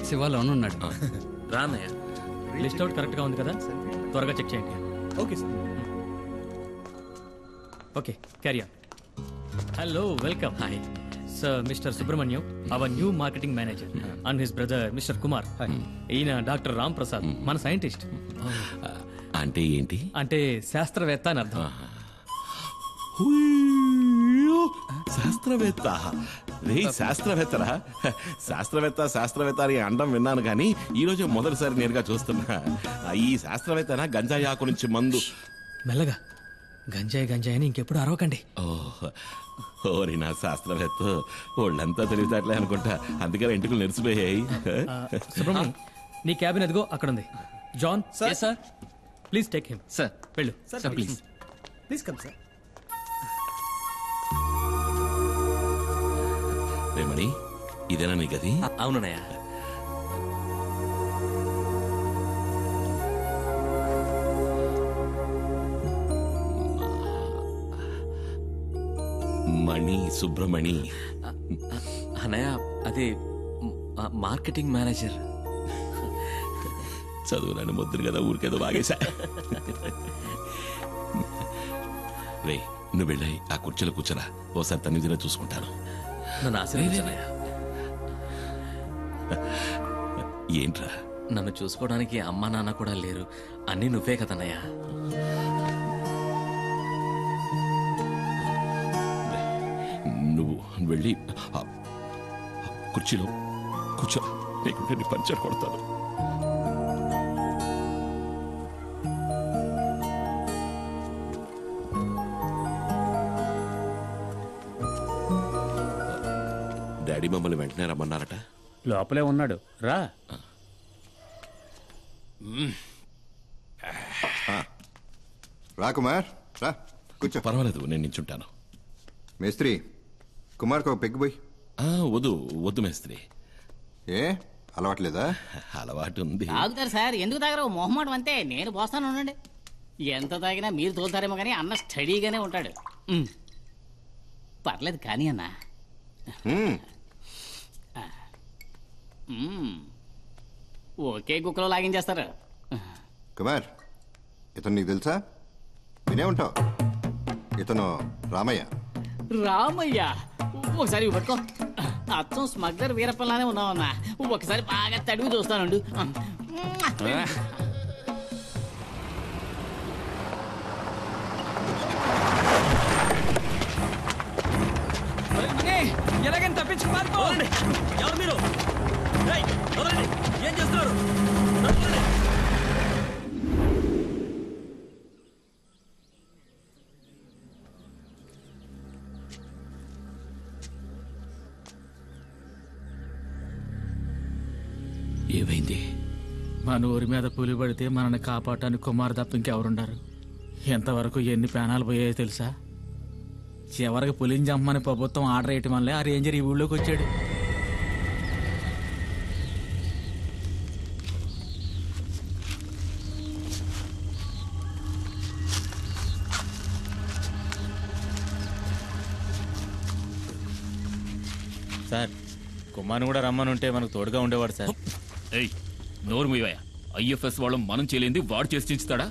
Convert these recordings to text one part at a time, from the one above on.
శివాలోనే ఉన్నాడు. రా అన్నయ్య. లిస్ట్ అవుట్ కరెక్ట్గా ఉంది కదా, త్వరగా చెక్ చేయండి. Okay sir. Okay, carry on. Hello, welcome. Hi sir, mister Subrahmanyam, our new marketing manager, and his brother mister Kumar. ఈయన డాక్టర్ రామ్ ప్రసాద్, మన సైంటిస్ట్. అంటే ఏంటి? అంటే శాస్త్రవేత్త అని అర్థం. శాస్త్రవేత్త రే, శాస్త్రవేత్తరా? శాస్త్రవేత్త అని అండం విన్నాను కానీ ఈ రోజే మొదటిసారి నేరుగా చూస్తున్నా. ఈ శాస్త్రవేత్తనా గంజాయి ఆకు నుంచి మందు? మెల్లగా, గంజాయి అని ఇంకెప్పుడు అరవకండి. ఓరి నా శాస్త్రవేత్త, వాళ్ళంతా తెలివితేటలే అనుకుంటా, అందుకని ఇంటికి నెరిసిపోయాయి. సుబ్రహ్మణ్యం, నీ క్యాబిన్ ఎదుగో అక్కడ ఉంది. John sir, please take him. Sir వెళ్ళు. Sir please. Please come sir. Remani, ఇదేనా నీ గది? అవునన్నయ్య. మణి, సుబ్రమణి. అన్నయ్య, అది మార్కెటింగ్ మేనేజర్. చదువులని ముద్దురు కదా, ఊరికేదో బాగేశా. రే, నువ్వు వెళ్ళాయి ఆ కుర్చీలో కూర్చోరా, ఓసారి తనిదిన చూసుకుంటాను. నన్ను ఆశీర్వదించన్నయ్య. ఏంట్రా? నన్ను చూసుకోవడానికి అమ్మా నాన్న కూడా లేరు, అన్నీ నువ్వే కదన్నయ్య. నువ్వు వెళ్ళి కుర్చీలో కూర్చో, నీకు పంచర్ కొడతాను. డాడీ మమ్మల్ని వెంటనే రమ్మన్నారట. లోపలే ఉన్నాడు, రా. రా కుమార్, రా కూర్చో. పర్వాలేదు, నేను నించుంటాను. మేస్త్రి, కుమార్కి ఒక పెగ్గు పోయి. వద్దు మేస్త్రి. ఏ అలవాట్లేదా? అలవాటు ఉంది. తాగుతారు సార్, ఎందుకు తాగరు? మొహమాటం అంతే. నేను పోస్తాను, ఉండండి. ఎంత తాగినా మీరు తోలుతారేమో కానీ అన్న స్టడీగానే ఉంటాడు. పర్లేదు కానీ అన్న. ఒకే కుక్కలో లాగించేస్తారు. కుమార్, ఇతను నీకు తెలుసా? వినే ఉంటావు. ఇతను రామయ్య. రామయ్య? ఒకసారి పట్టుకో. అచ్చం స్మగ్లర్ వీరప్పలానే ఉన్నావన్నా. ఒకసారి బాగా తడివి చూస్తానండు. ఎలాగని తప్పించుకు పారిపోండి. ఎవరు మీరు? ఏం చేస్తున్నారు? ఏమైంది? మన ఊరి మీద పులి పడితే మనల్ని కాపాడటానికి కుమార్ తప్ప ఇంకెవరుండారు? ఎంతవరకు ఎన్ని ప్రాణాలు పోయాయో తెలుసా? చివరికి పులిని చంపమని ప్రభుత్వం ఆర్డర్ వేయటం వల్లే ఆ రేంజర్ ఈ ఊళ్ళోకి వచ్చాడు. సార్, కుమార్ని కూడా రమ్మని ఉంటే మనకు తోడుగా ఉండేవాడు సార్. నోరు మూయవయ్యా. ఐఎఫ్ఎస్ వాళ్ళు మనం చేయలేంది వాడు చేసి చించుతాడా?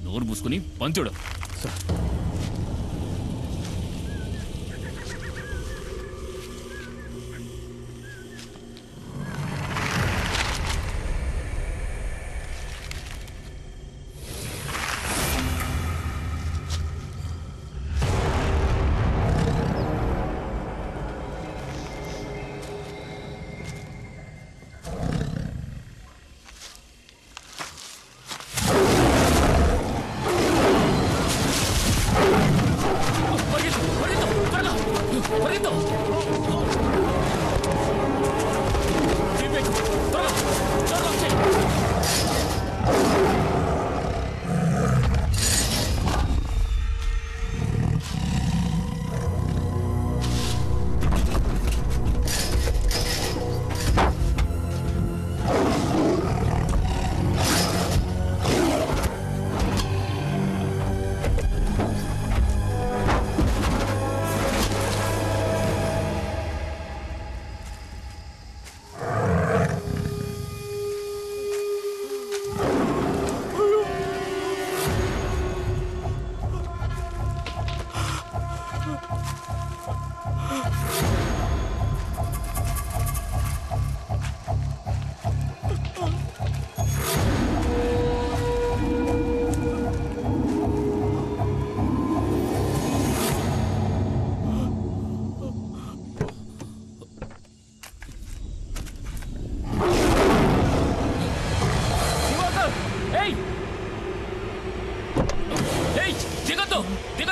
నోరు మూసుకుని పంచుడు.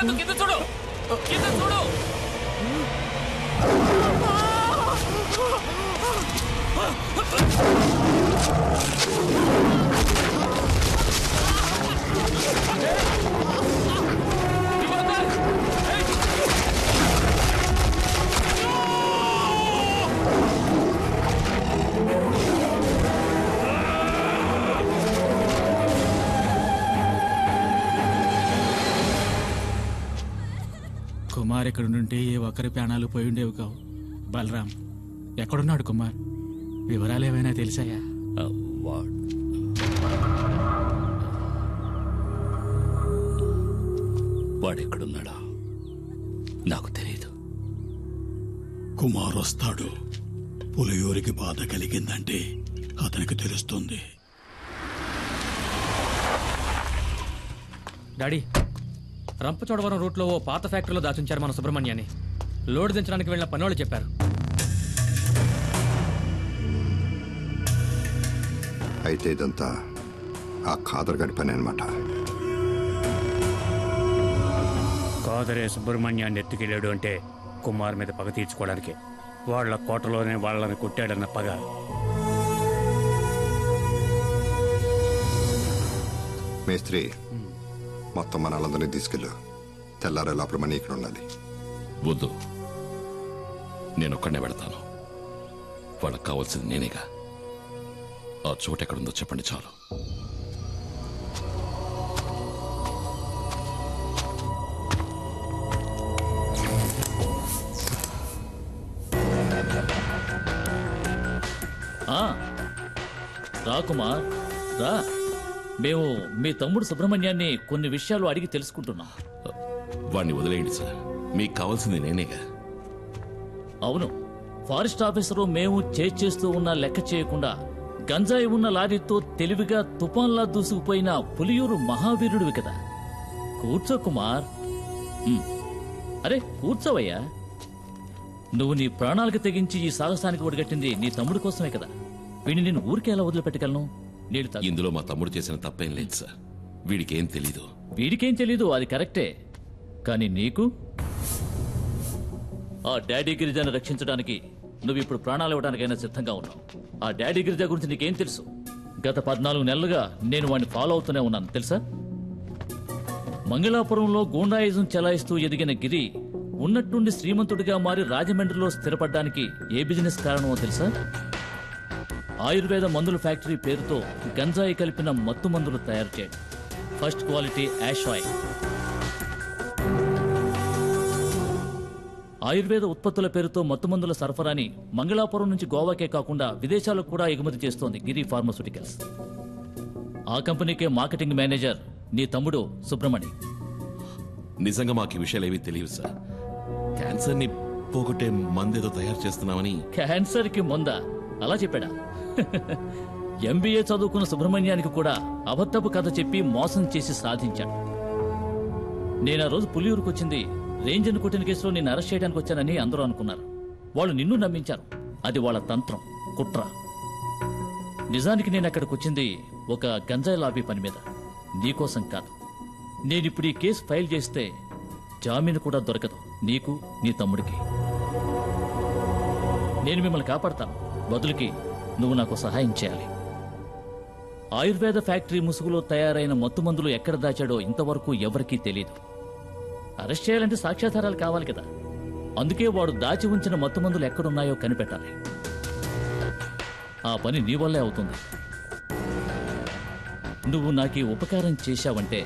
కాదు, కింద చూడు, కింద చూడు. కుమార్ ఇక్కడ నుండి ఏ ఒక్కరి ప్రాణాలు పోయి ఉండేవి కావు. బలరాం ఎక్కడున్నాడు కుమార్? వివరాలు ఏమైనా తెలిసాయా? వాడెక్కడున్నాడా నాకు తెలియదు. కుమార్ వస్తాడు. పులియూరికి బాధ కలిగిందంటే అతనికి తెలుస్తుంది. డాడీ, రంపచోడవరం రూట్లో ఓ పాత ఫ్యాక్టరీలో దాచుంచారు మన సుబ్రహ్మణ్యాన్ని. లోడ్ దించడానికి వెళ్ళిన పనివాళ్ళు చెప్పారు. అయితే ఇదంతా ఆ ఖాదర్ గడి పని అనమాట. కాదరే సుబ్రహ్మణ్యాన్ని ఎత్తుకెళ్ళాడు అంటే కుమార్ మీద పగ తీర్చుకోవడానికి. వాళ్ళ కోటలోనే వాళ్ళని కొట్టాడన్న పగ. మేస్త్రి, మొత్తం మన వాళ్ళందరినీ తీసుకెళ్ళు. తెల్లారే లోపల మనీ ఇక్కడ ఉండాలి. వద్దు, నేను ఒక్కడనే వెళతాను. వాళ్ళకి కావాల్సింది నేనేగా. ఆ చోటు ఎక్కడుందో చెప్పండి చాలు. రా కుమార్, రా. మేము మీ తమ్ముడు సుబ్రహ్మణ్యాన్ని కొన్ని విషయాలు అడిగి తెలుసుకుంటున్నాం. వాడిని వదిలేయండి సార్, మీకు కావాల్సింది నేనేగా. అవును, ఫారెస్ట్ ఆఫీసరు మేము చేస్తూ ఉన్న లెక్క చేయకుండా గంజాయి ఉన్న లారీతో తెలివిగా తుఫాన్లా దూసుకుపోయిన పులియూరు మహావీరుడివి కదా. కూర్చో కుమార్. అరే కూర్చోవయ్యా. నువ్వు నీ ప్రాణాలకు తెగించి ఈ సాహసానికి ఒడిగట్టింది నీ తమ్ముడి కోసమే కదా. వీడిని నేను ఊరికే ఎలా వదిలిపెట్టగలను? ఇందులో మా తమ్ముడు చేసిన తప్పేం లేదు సార్. వీడికేం తెలీదు. వీడికేం తెలీదు, అది కరెక్టే. కానీ నీకు ఆ డాడీ గిరిజాను రక్షించడానికి నువ్వు ఇప్పుడు ప్రాణాలు ఇవ్వడానికైనా సిద్ధంగా ఉన్నావు. ఆ డాడీ గిరిజా గురించి నీకేం తెలుసు? గత 14 నెలలుగా నేను వాడిని ఫాలో అవుతూనే ఉన్నాను తెలుసా. మంగళాపురంలో గూండాయిజం చెలాయిస్తూ ఎదిగిన గిరి ఉన్నట్టుండి శ్రీమంతుడిగా మారి రాజమండ్రిలో స్థిరపడ్డానికి ఏ బిజినెస్ కారణమో తెలుసా? ఆయుర్వేద మందుల ఫ్యాక్టరీ పేరుతో గంజాయి కలిపిన మత్తు మందులు తయారు చేయడం. First quality hash oil. ఆయుర్వేద ఉత్పత్తుల పేరుతో మత్తుమందుల సరఫరాని మంగళాపురం నుంచి గోవాకే కాకుండా విదేశాలకు కూడా ఎగుమతి చేస్తోంది గిరి ఫార్మాస్యూటికల్స్. ఆ కంపెనీకే మార్కెటింగ్ మేనేజర్ నీ తమ్ముడు సుబ్రహ్మణి. నిజంగా మాకు ఈ విషయాలు ఏవీ తెలియదు సార్. క్యాన్సర్ ని పోగొట్టే మందేదో తయారు చేస్తున్నామని. క్యాన్సర్ కి మందా? అలా చెప్పాడా? ఎంబీఏ చదువుకున్న సుబ్రహ్మణ్యానికి కూడా అబద్ధపు కథ చెప్పి మోసం చేసి సాధించాడు. నేను ఆ రోజు పులియూరుకు వచ్చింది రేంజర్ కొట్టిన కేసులో నిన్ను అరెస్ట్ చేయడానికి వచ్చానని అందరూ అనుకున్నారు. వాళ్ళు నిన్ను నమ్మించారు. అది వాళ్ళ తంత్రం, కుట్ర. నిజానికి నేను అక్కడికి వచ్చింది ఒక గంజాయి లాబీ పని మీద, నీకోసం కాదు. నేనిప్పుడు ఈ కేసు ఫైల్ చేస్తే జామీను కూడా దొరకదు నీకు, నీ తమ్ముడికి. నేను మిమ్మల్ని కాపాడతాను. బదులుకి నువ్వు నాకు సహాయం చేయాలి. ఆయుర్వేద ఫ్యాక్టరీ ముసుగులో తయారైన మత్తుమందులు ఎక్కడ దాచాడో ఇంతవరకు ఎవరికీ తెలియదు. అరెస్ట్ చేయాలంటే సాక్ష్యాధారాలు కావాలి కదా. అందుకే వాడు దాచి ఉంచిన మత్తుమందులు ఎక్కడున్నాయో కనిపెట్టాలి. ఆ పని నీ వల్లే అవుతుంది. నువ్వు నాకు ఈ ఉపకారం చేశావంటే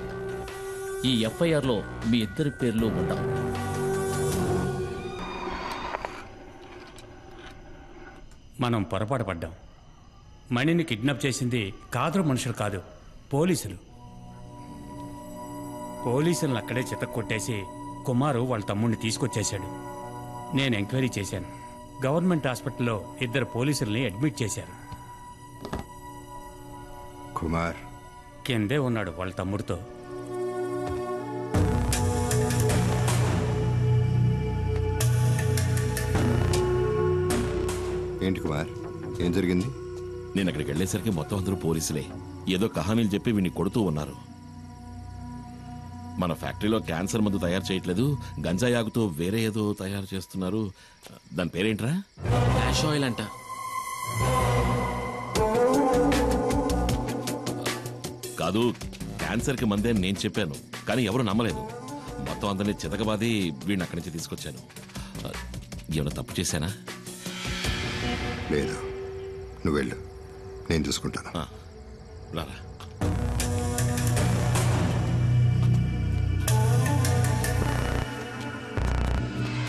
ఈ ఎఫ్ఐఆర్లో మీ ఇద్దరి పేర్లు ఉండవు. మనం పొరపాటు పడ్డాం. మణిని కిడ్నాప్ చేసింది కాదరు మనుషులు కాదు, పోలీసులు. పోలీసులను అక్కడే చితక్కొట్టేసి కుమారు వాళ్ళ తమ్ముడిని తీసుకొచ్చేశాడు. నేను ఎంక్వైరీ చేశాను. గవర్నమెంట్ హాస్పిటల్లో 2 పోలీసుల్ని అడ్మిట్ చేశారు. కుమార్ కిందే ఉన్నాడు వాళ్ళ తమ్ముడితో. ఏంటి కుమార్, ఏం జరిగింది? నేను అక్కడికి వెళ్ళేసరికి మొత్తం అందరూ పోలీసులే. ఏదో కహానీలు చెప్పి వీడిని కొడుతూ ఉన్నారు. మన ఫ్యాక్టరీలో క్యాన్సర్ మందు తయారు చేయట్లేదు, గంజాయి ఆకుతో వేరే ఏదో తయారు చేస్తున్నారు. దాని పేరేంట్రా? యాష్ ఆయిల్ అంట. కాదు, క్యాన్సర్ కి మందే అని నేను చెప్పాను, కానీ ఎవరు నమ్మలేదు. మొత్తం అందరినీ చితకబాది వీడిని అక్కడి నుంచి తీసుకొచ్చాను. ఏమైనా తప్పు చేశానా? లేదు, నువ్వు వెళ్ళు, నేను చూసుకుంటాను. రారా.